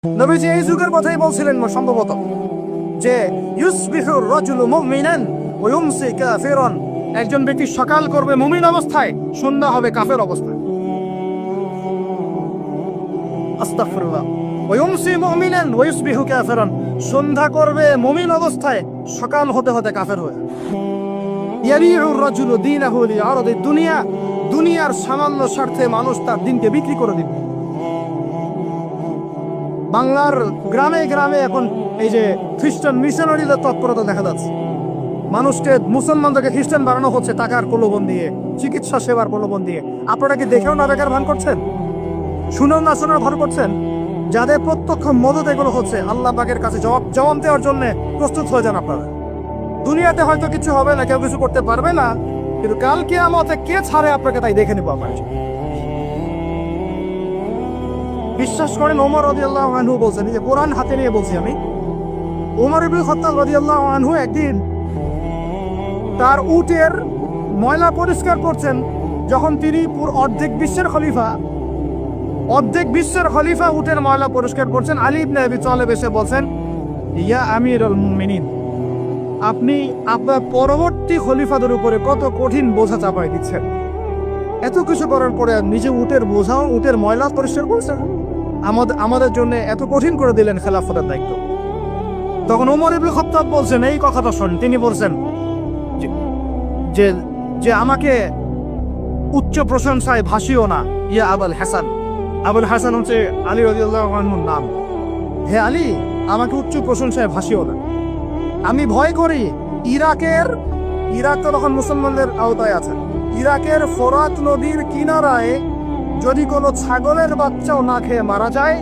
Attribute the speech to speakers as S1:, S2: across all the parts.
S1: নবীজি এই যুগের কথাই বলছিলেন সম্ভবত, যে ইউসবিহুর রাজুলু মুমিনান ওয়া ইউমসি কাফিরান, একজন ব্যক্তি সকাল করবে মুমিন অবস্থায়, সন্ধ্যা হবে কাফের অবস্থায়। আস্তাগফিরুল্লাহ। ওয়া ইউমসি মুমিনান ওয়া ইউসবিহু কাফিরান, সন্ধ্যা করবে মুমিন অবস্থায়, সকাল হতে হতে কাফের হয়ে। ইয়াবিউর রাজুলু দীনাহু লিআরদি দুনিয়া, দুনিয়ার সামান্য স্বার্থে মানুষ তার দিনকে বিক্রি করে দিবে। বাংলার গ্রামে গ্রামে এখন এই যে খ্রিস্টান মিশনারিদের তৎপরতা দেখা যাচ্ছে। মানুষকে, মুসলমানদেরকে খ্রিস্টান বানানো হচ্ছে টাকার প্রলোভন দিয়ে, চিকিৎসা সেবার প্রলোভন দিয়ে। আপনারা কি দেখেও না বেকার ভান করছেন, শুনেও না শোনার ভান করছেন? যাদের প্রত্যক্ষ মদত এগুলো হচ্ছে, আল্লাহ পাকের কাছে জবাব দেওয়ার জন্য প্রস্তুত হয়ে যান আপনারা। দুনিয়াতে হয়তো কিছু হবে না, কেউ কিছু করতে পারবে না, কিন্তু কাল কিয়ামতে কে ছাড়ে আপনাকে তাই দেখে নেবো আমরা। বিশ্বাস করেন, ওমর রাদিয়াল্লাহু আনহু বলছেন, যে কোরআন হাতে নিয়ে বলছি আমি, ওমর ইবনে খাত্তাব রাদিয়াল্লাহু আনহু একদিন তার উটের ময়লা পরিষ্কার করছেন, যখন তিনি অর্ধেক বিশ্বের খলিফা উটের ময়লা পরিষ্কার করছেন। আলী ইবনে আবি তালেব এসে বলছেন, ইয়া আমিরুল মুমিনিন, আপনি আপনার পরবর্তী খলিফাদের উপরে কত কঠিন বোঝা চাপাই দিচ্ছেন। এত কিছু করার পরে নিজে উটের বোঝাও, উটের ময়লা পরিষ্কার করছেন, আমাদের জন্য এত কঠিন করে দিলেন খেলাফতের দায়িত্ব। তখন ওমর ইবনে খাত্তাব বলছেন, এই কথাটা শোন। তিনি বলছেন যে যে আমাকে উচ্চ প্রশংসায় ভাসিও না, ইয়া আবুল হাসান। আবুল হাসান হচ্ছে আলী রাদিয়াল্লাহু আনহুর নাম। হে আলী, আমাকে উচ্চ প্রশংসায় ভাসিও না। আমি ভয় করি ইরাক তো তখন মুসলমানদের আওতায় আছে, ইরাকের ফোরাত নদীর কিনারায় যদি কোনো ছাগলের বাচ্চাও না খেয়ে মারা যায়,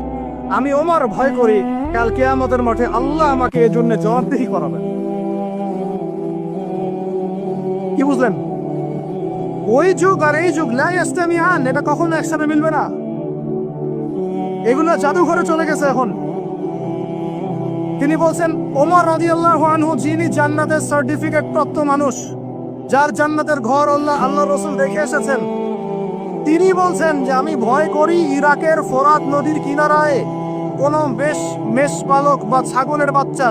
S1: আমি ওমর ভয় করি কাল কিয়ামতের মাঠে আল্লাহ আমাকে এর জন্য জবাবদিহি করাবেন। কি বুঝলেন? ওই যুগ আর এই যুগ লা ইস্তামিআন, এটা কখনো একসাথে মিলবে না। এগুলো জাদুঘরে চলে গেছে এখন। তিনি বলছেন, ওমর রাদিয়াল্লাহু আনহু যিনি জান্নাতের সার্টিফিকেট প্রাপ্ত মানুষ, যার জান্নাতের ঘর আল্লাহ রাসূল দেখে এসেছেন, তিনি বলছেন যে আমি ভয় করি ইরাকের ফোরাত নদীর কিনারায় কোনো মেষপালক বা ছাগলের বাচ্চা